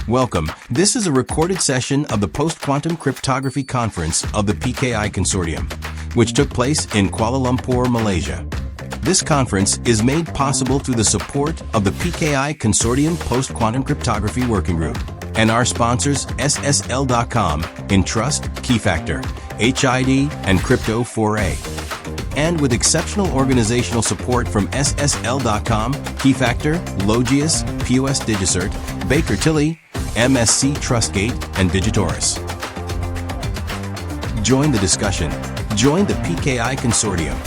Welcome. This is a recorded session of the Post-Quantum Cryptography Conference of the PKI Consortium, which took place in Kuala Lumpur, Malaysia. This conference is made possible through the support of the PKI Consortium Post-Quantum Cryptography Working Group and our sponsors SSL.com, Entrust, Keyfactor, HID, and Crypto4A. And with exceptional organizational support from SSL.com, Keyfactor, Logius, POS Digicert, Baker Tilly, MSC Trustgate, and Digitoris. Join the discussion. Join the PKI Consortium.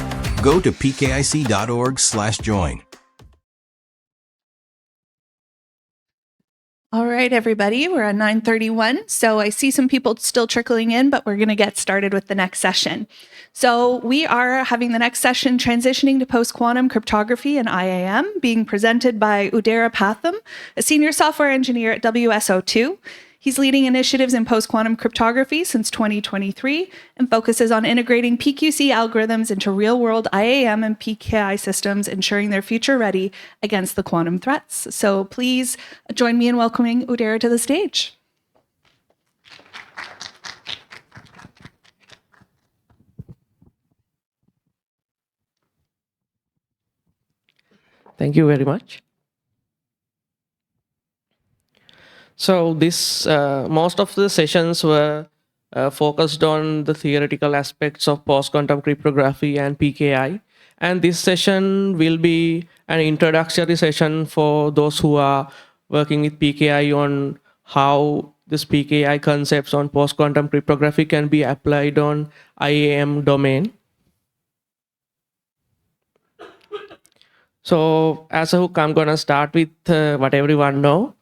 Go to pkic.org/join. All right, everybody, we're at 9:31. So I see some people still trickling in, but we're going to get started with the next session. So we are having the next session, Transitioning to Post-Quantum Cryptography and IAM, being presented by Udara Pathum, a senior software engineer at WSO2. He's leading initiatives in post-quantum cryptography since 2023 and focuses on integrating PQC algorithms into real-world IAM and PKI systems, ensuring they're future-ready against the quantum threats. So please join me in welcoming Udara to the stage. Thank you very much. So most of the sessions were focused on the theoretical aspects of post-quantum cryptography and PKI. And this session will be an introductory session for those who are working with PKI on how this PKI concepts on post-quantum cryptography can be applied on IAM domain. So as a hook, I'm going to start with what everyone knows,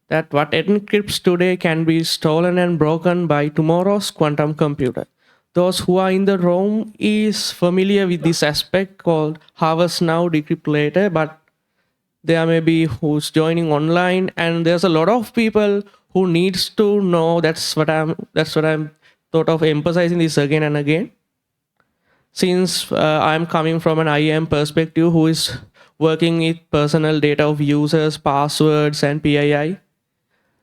that what encrypts today can be stolen and broken by tomorrow's quantum computer. Those who are in the room is familiar with this aspect called harvest now, decrypt later, but there may be who's joining online, and there's a lot of people who needs to know. That's what I'm thought of emphasizing this again and again. Since I'm coming from an IAM perspective who is working with personal data of users, passwords, and PII,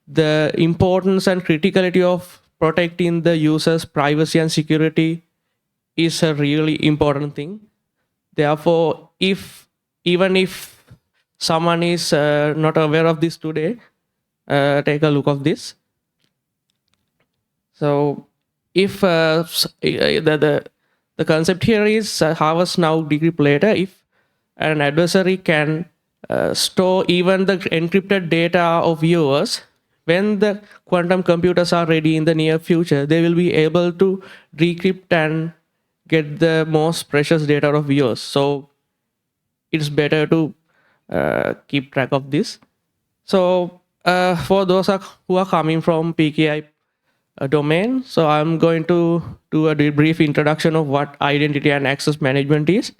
the importance and criticality of protecting the user's privacy and security is a really important thing. Therefore, even if someone is not aware of this today, take a look of this. So if the concept here is harvest now, decrypt later. If an adversary can store even the encrypted data of yours, when the quantum computers are ready in the near future, they will be able to decrypt and get the most precious data of yours. So it's better to keep track of this. So for those who are coming from PKI domain, so I'm going to do a brief introduction of what identity and access management is.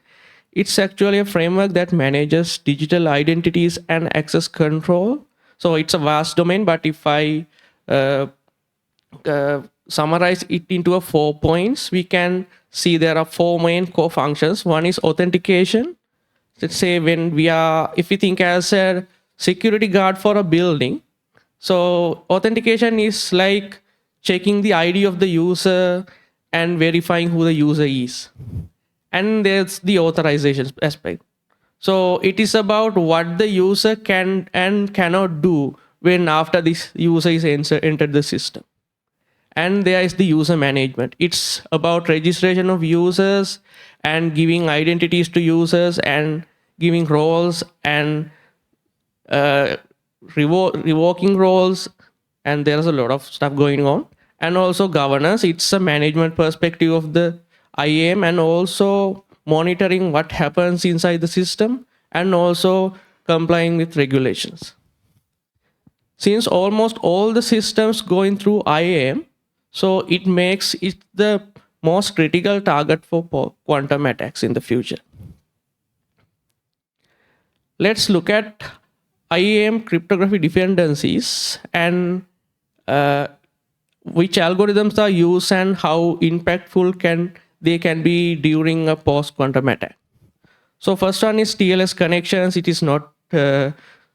It's actually a framework that manages digital identities and access control. So it's a vast domain, but if I summarize it into 4 points, we can see there are 4 main core functions. One is authentication. Let's say if we think as a security guard for a building, so authentication is like checking the ID of the user and verifying who the user is. And there's the authorization aspect. So it is about what the user can and cannot do when after this user is entered the system. And there is the user management. It's about registration of users and giving identities to users and giving roles and revoking roles. And there's a lot of stuff going on. And also governance. It's a management perspective of the IAM and also monitoring what happens inside the system and also complying with regulations. Since almost all the systems going through IAM, so it makes it the most critical target for quantum attacks in the future. Let's look at IAM cryptography dependencies and which algorithms are used and how impactful they can be during a post-quantum attack. So first one is TLS connections. It is not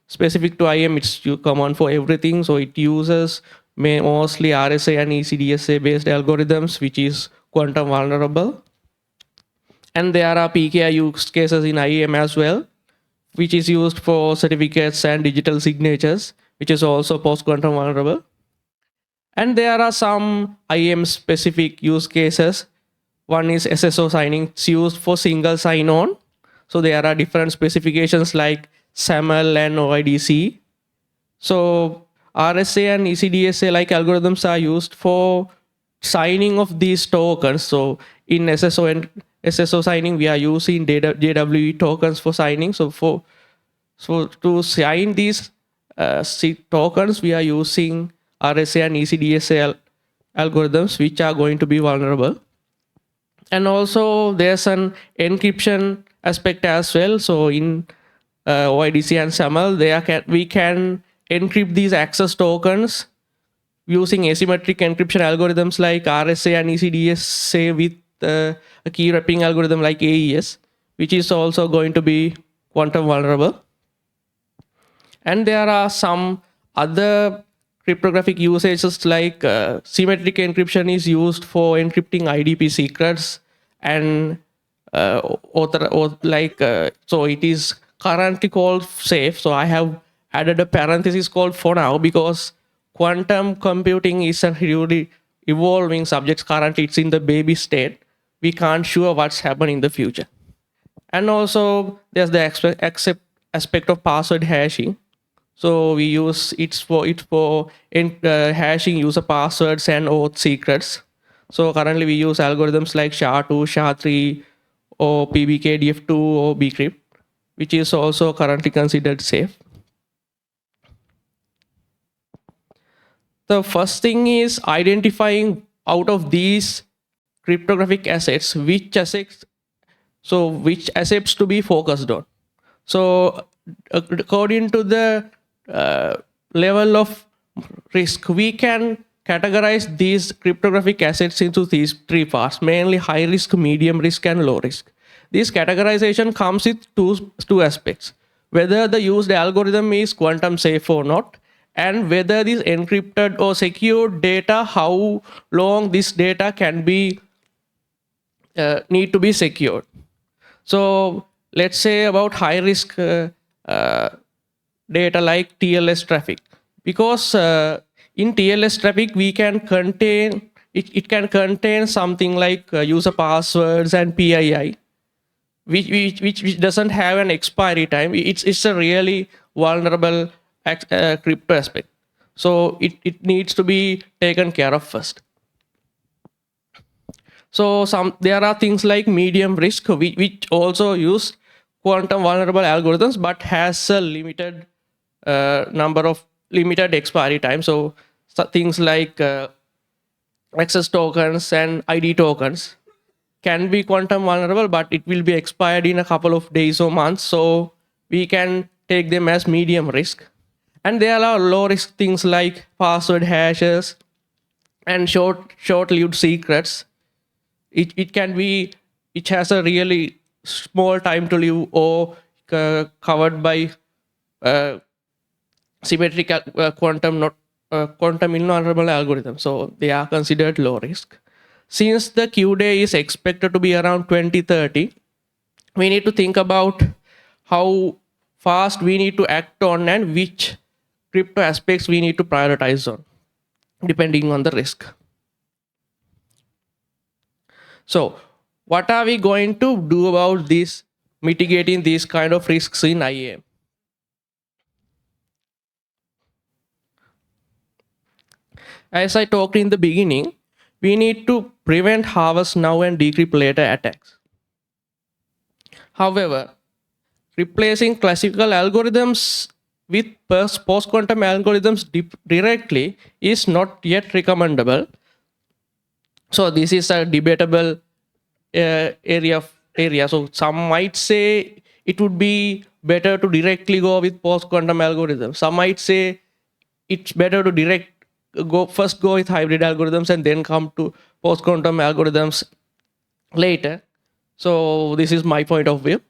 specific to IAM, it's common for everything. So it uses mostly RSA and ECDSA based algorithms, which is quantum vulnerable. And there are PKI use cases in IAM as well, which is used for certificates and digital signatures, which is also post-quantum vulnerable. And there are some IAM specific use cases. One is SSO signing. It's used for single sign-on. So there are different specifications like SAML and OIDC. So RSA and ECDSA like algorithms are used for signing of these tokens. So in SSO signing, we are using JWE tokens for signing. So to sign these tokens, we are using RSA and ECDSA algorithms, which are going to be vulnerable. And also there's an encryption aspect as well. So in OIDC and SAML, we can encrypt these access tokens using asymmetric encryption algorithms like RSA and ECDSA with a key wrapping algorithm like AES, which is also going to be quantum vulnerable. And there are some other cryptographic usages like symmetric encryption is used for encrypting IDP secrets, and so it is currently called safe. So I have added a parenthesis called for now because quantum computing is a really evolving subject. Currently it's in the baby state. We can't sure what's happening in the future. And also there's the aspect of password hashing. So we use it for hashing user passwords and auth secrets. So currently we use algorithms like SHA-2, SHA-3, or PBKDF2 or bcrypt, which is also currently considered safe. The first thing is identifying out of these cryptographic assets, which assets to be focused on. So according to the level of risk, we can categorize these cryptographic assets into these three parts, mainly high risk, medium risk, and low risk. This categorization comes with two aspects: whether the used algorithm is quantum safe or not, and whether this encrypted or secured data, how long this data can be need to be secured. So let's say about high risk data like TLS traffic, because in TLS traffic we can contain it can contain something like user passwords and PII, which doesn't have an expiry time. It's a really vulnerable crypto aspect, so it needs to be taken care of first. So there are things like medium risk, which also use quantum vulnerable algorithms but has a limited limited expiry time. So things like access tokens and ID tokens can be quantum vulnerable, but it will be expired in a couple of days or months. So we can take them as medium risk. And there are low risk things like password hashes and short-lived secrets. It has a really small time to live or covered by symmetric quantum invulnerable algorithm. So they are considered low risk. Since the Q day is expected to be around 2030, we need to think about how fast we need to act on and which crypto aspects we need to prioritize on, depending on the risk. So what are we going to do about this, mitigating these kind of risks in IAM? As I talked in the beginning, we need to prevent harvest now and decrypt later attacks. However, replacing classical algorithms with post-quantum algorithms directly is not yet recommendable. So this is a debatable area. So some might say it would be better to directly go with post-quantum algorithms. Some might say it's better to first go with hybrid algorithms and then come to post-quantum algorithms later. So this is my point of view.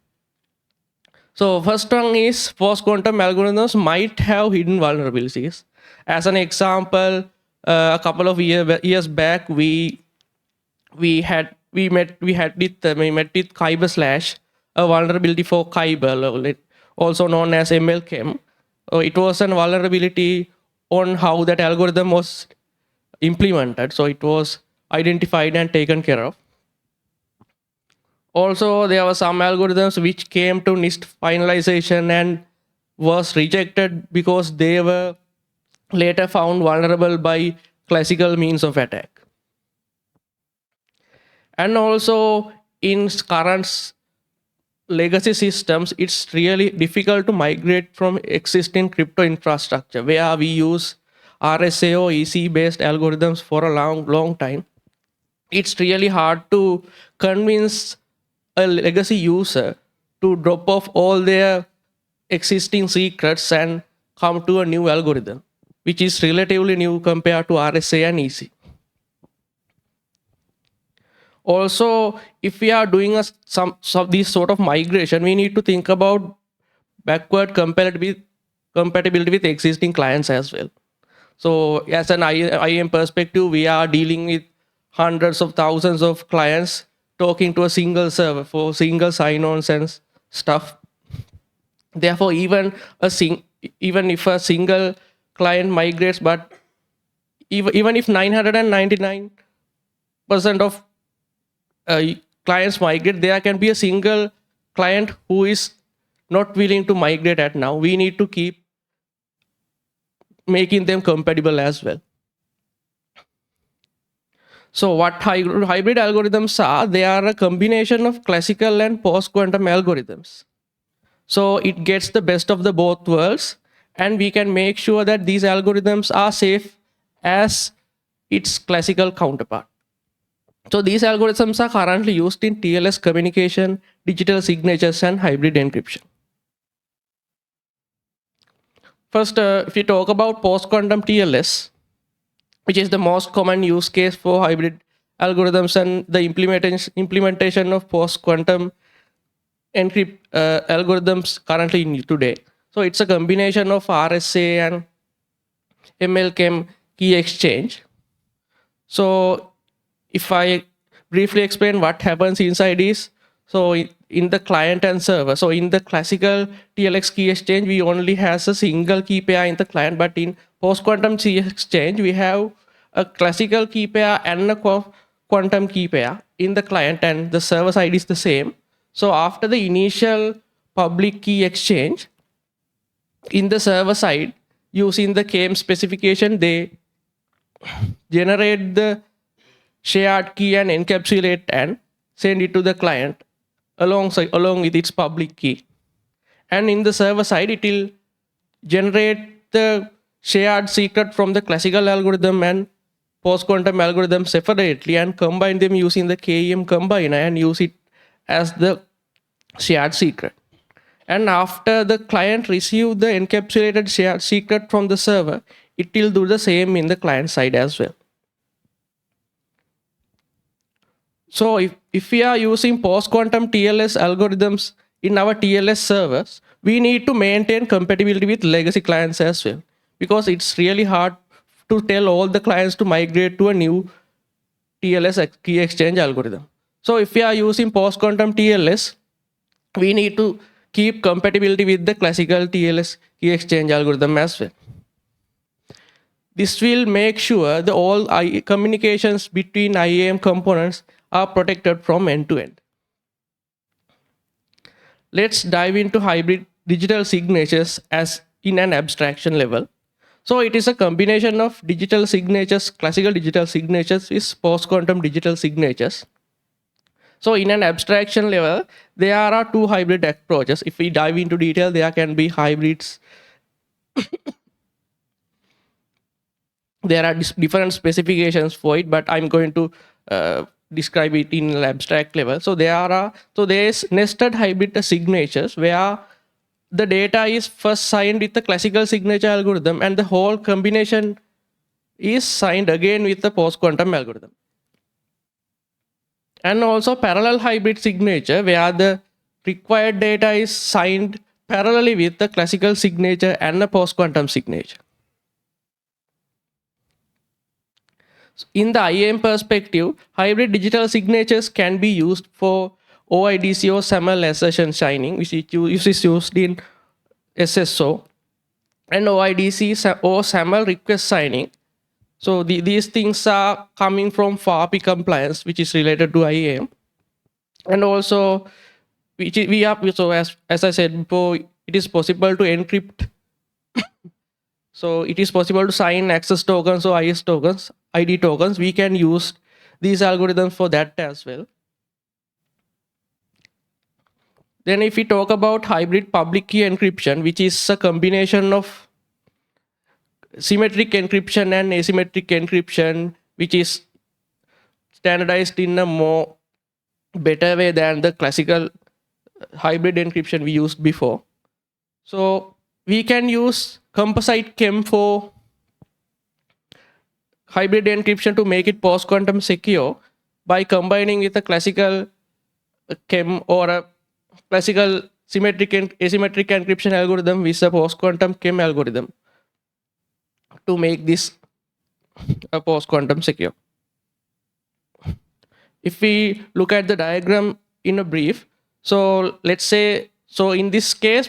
So first one is post-quantum algorithms might have hidden vulnerabilities. As an example, a couple of years back, we met with Kyber Slash, a vulnerability for Kyber, also known as ML-KEM. It was a vulnerability on how that algorithm was implemented. So it was identified and taken care of. Also, there were some algorithms which came to NIST finalization and was rejected because they were later found vulnerable by classical means of attack. And also in current legacy systems, it's really difficult to migrate from existing crypto infrastructure where we use RSA or EC based algorithms for a long time. It's really hard to convince a legacy user to drop off all their existing secrets and come to a new algorithm, which is relatively new compared to RSA and EC. Also, if we are doing some these sort of migration, we need to think about backward compatibility with existing clients as well. So as an IAM perspective, we are dealing with hundreds of thousands of clients talking to a single server for single sign-ons and stuff. Therefore, even if a single client migrates, but even if 999% of clients migrate, there can be a single client who is not willing to migrate at now. We need to keep making them compatible as well. So what hybrid algorithms are? They are a combination of classical and post-quantum algorithms. So it gets the best of the both worlds, and we can make sure that these algorithms are safe as its classical counterpart. So these algorithms are currently used in TLS communication, digital signatures, and hybrid encryption. First, if we talk about post-quantum TLS, which is the most common use case for hybrid algorithms and the implementation of post-quantum algorithms currently today. So it's a combination of RSA and ML-KEM key exchange. So if I briefly explain what happens inside is, so in the client and server, so in the classical TLX key exchange, we only has a single key pair in the client, but in post-quantum key exchange, we have a classical key pair and a quantum key pair in the client, and the server side is the same. So after the initial public key exchange, in the server side, using the KEM specification, they generate the shared key and encapsulate and send it to the client along with its public key. And in the server side, it will generate the shared secret from the classical algorithm and post-quantum algorithm separately and combine them using the KEM combiner and use it as the shared secret. And after the client receives the encapsulated shared secret from the server, it will do the same in the client side as well. So if we are using post-quantum TLS algorithms in our TLS servers, we need to maintain compatibility with legacy clients as well, because it's really hard to tell all the clients to migrate to a new TLS key exchange algorithm. So if we are using post-quantum TLS, we need to keep compatibility with the classical TLS key exchange algorithm as well. This will make sure that all communications between IAM components are protected from end to end. Let's dive into hybrid digital signatures as in an abstraction level. So it is a combination of digital signatures, classical digital signatures with post-quantum digital signatures. So in an abstraction level, there are two hybrid approaches. If we dive into detail, there can be hybrids. There are different specifications for it, but I'm going to describe it in an abstract level. So there is nested hybrid signatures where the data is first signed with the classical signature algorithm and the whole combination is signed again with the post-quantum algorithm. And also parallel hybrid signature where the required data is signed parallelly with the classical signature and the post-quantum signature. In the IAM perspective, hybrid digital signatures can be used for OIDC or SAML assertion signing, which is used in SSO, and OIDC or SAML request signing. So these things are coming from FAPI compliance, which is related to IAM, and also so as I said before, it is possible to encrypt. So it is possible to sign access tokens or IS tokens, ID tokens. We can use these algorithms for that as well. Then if we talk about hybrid public key encryption, which is a combination of symmetric encryption and asymmetric encryption, which is standardized in a more better way than the classical hybrid encryption we used before. So we can use composite KEM for hybrid encryption to make it post-quantum secure by combining with a classical KEM or a classical symmetric and asymmetric encryption algorithm with a post-quantum KEM algorithm to make this a post-quantum secure. If we look at the diagram in a brief, so let's say, so in this case,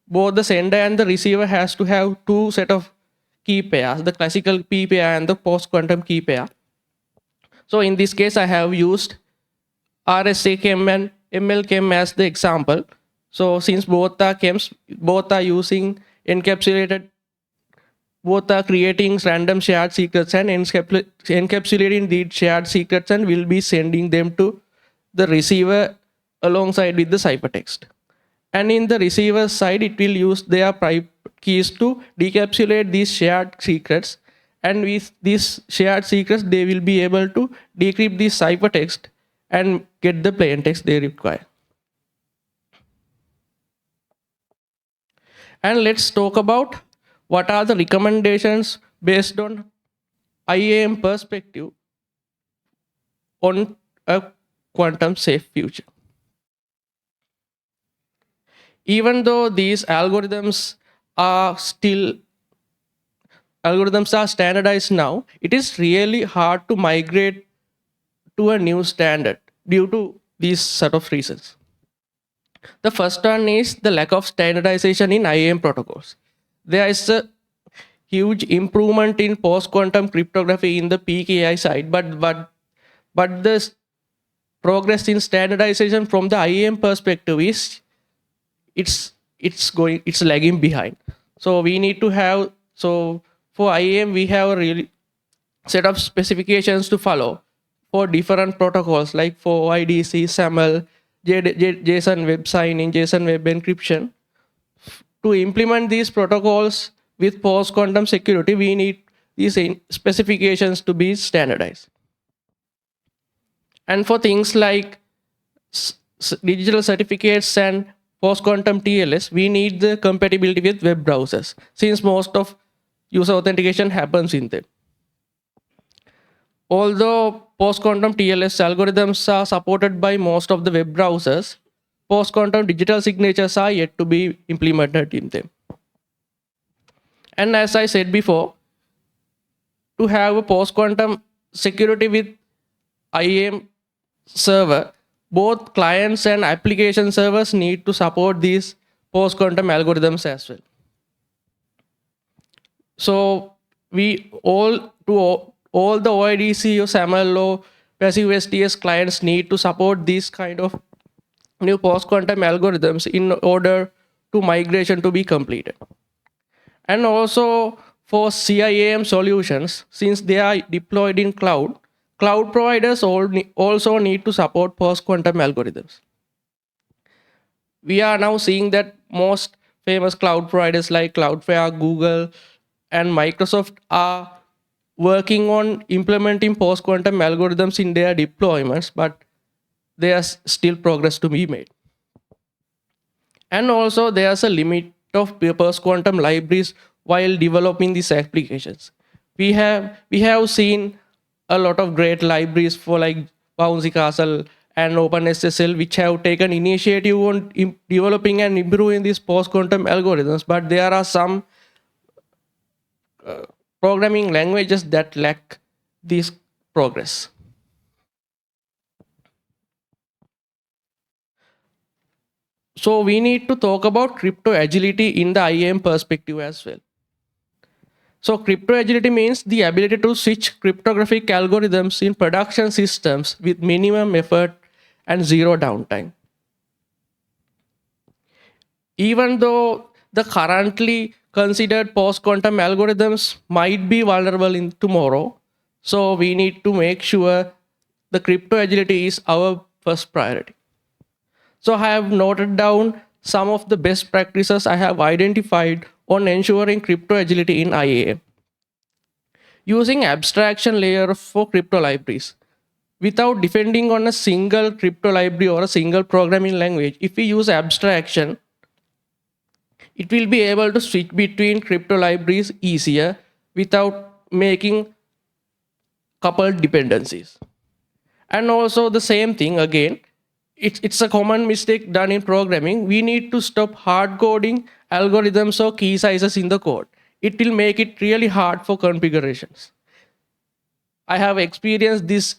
both the sender and the receiver has to have two set of key pairs, the classical P pair and the post-quantum key pair. So in this case, I have used RSA-KEM and ML-KEM as the example. So since both are KEMs, both are using encapsulated, both are creating random shared secrets and encapsulating these shared secrets and will be sending them to the receiver alongside with the ciphertext. And in the receiver side, it will use their private keys to decapsulate these shared secrets. And with these shared secrets, they will be able to decrypt the ciphertext and get the plain text they require. And let's talk about what are the recommendations based on IAM perspective on a quantum safe future. Even though these algorithms are standardized now, it is really hard to migrate to a new standard due to these set of reasons. The first one is the lack of standardization in IAM protocols. There is a huge improvement in post-quantum cryptography in the PKI side, but the progress in standardization from the IAM perspective is it's lagging behind. So we need to have, so for IAM we have a really set of specifications to follow for different protocols, like for OIDC, SAML, JSON web signing, JSON web encryption. To implement these protocols with post-quantum security, we need these specifications to be standardized. And for things like digital certificates and post-quantum TLS, we need the compatibility with web browsers, since most of user authentication happens in them. Although post-quantum TLS algorithms are supported by most of the web browsers, post-quantum digital signatures are yet to be implemented in them. And as I said before, to have a post-quantum security with IAM server, both clients and application servers need to support these post-quantum algorithms as well. So all the OIDC or SAML or passive STS clients need to support these kind of new post-quantum algorithms in order to migration to be completed. And also for CIAM solutions, since they are deployed in cloud providers also need to support post-quantum algorithms. We are now seeing that most famous cloud providers like Cloudflare, Google, and Microsoft are working on implementing post-quantum algorithms in their deployments, but there's still progress to be made. And also there's a limit of post-quantum libraries while developing these applications. We have seen a lot of great libraries for like Bouncy Castle and OpenSSL, which have taken initiative on developing and improving these post-quantum algorithms, but there are some programming languages that lack this progress. So we need to talk about crypto agility in the IAM perspective as well. So crypto agility means the ability to switch cryptographic algorithms in production systems with minimum effort and zero downtime. Even though the currently considered post-quantum algorithms might be vulnerable in tomorrow, so we need to make sure the crypto agility is our first priority. So I have noted down some of the best practices I have identified on ensuring crypto agility in IAM. Using abstraction layer for crypto libraries. Without depending on a single crypto library or a single programming language, if we use abstraction, it will be able to switch between crypto libraries easier without making coupled dependencies. And also the same thing again, it's a common mistake done in programming. We need to stop hard coding algorithms or key sizes in the code. It will make it really hard for configurations. I have experienced this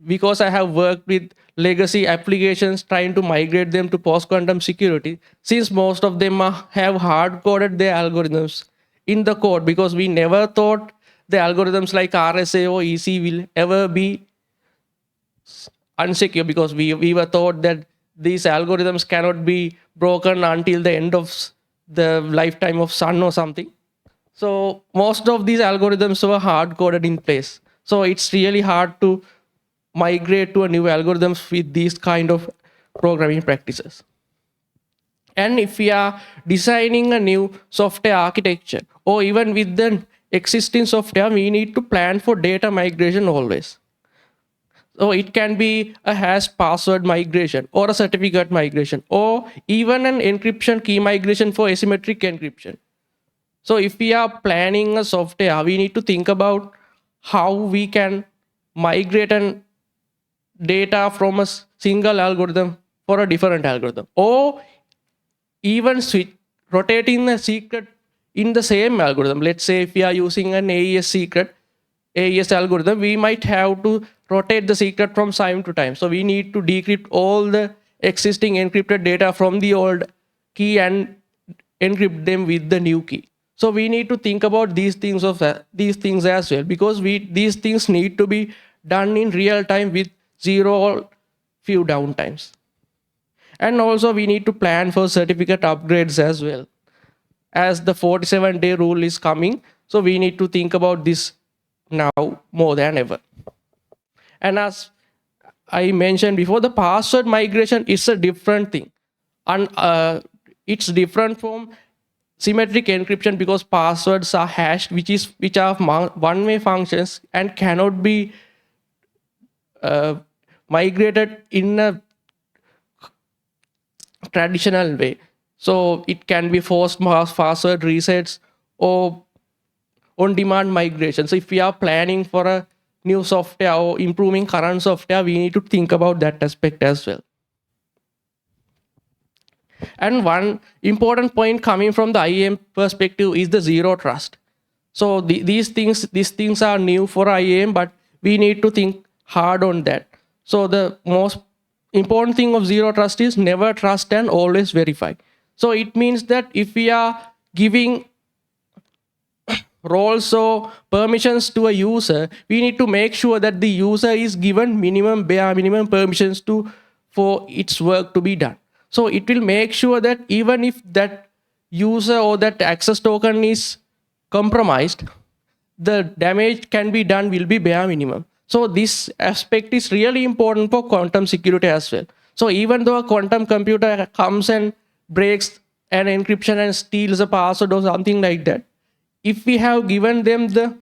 because I have worked with legacy applications trying to migrate them to post-quantum security, since most of them have hard-coded their algorithms in the code, because we never thought the algorithms like RSA or EC will ever be unsecure, because we were taught that these algorithms cannot be broken until the end of the lifetime of sun or something. So most of these algorithms were hard-coded in place. So it's really hard to migrate to a new algorithms with these kind of programming practices. And if we are designing a new software architecture, or even with the existing software, we need to plan for data migration always. So it can be a hash password migration, or a certificate migration, or even an encryption key migration for asymmetric encryption. So if we are planning a software, we need to think about how we can migrate an data from a single algorithm for a different algorithm, or even rotating the secret in the same algorithm. Let's say if we are using an AES algorithm, we might have to rotate the secret from time to time. So we need to decrypt all the existing encrypted data from the old key and encrypt them with the new key. So we need to think about these things as well, because these things need to be done in real time with zero or few downtimes. And also we need to plan for certificate upgrades as well, as the 47-day rule is coming. So we need to think about this now more than ever. And as I mentioned before, the password migration is a different thing. And it's different from symmetric encryption, because passwords are hashed, which are one-way functions and cannot be migrated in a traditional way. So it can be forced password resets or on-demand migration. So if we are planning for a new software or improving current software, we need to think about that aspect as well. And one important point coming from the IAM perspective is the zero trust. So these things are new for IAM, but we need to think hard on that. So the most important thing of zero trust is never trust and always verify. So it means that if we are giving roles or permissions to a user, we need to make sure that the user is given bare minimum permissions for its work to be done. So it will make sure that even if that user or that access token is compromised, the damage can be done will be bare minimum. So this aspect is really important for quantum security as well. So even though a quantum computer comes and breaks an encryption and steals a password or something like that, if we have given them the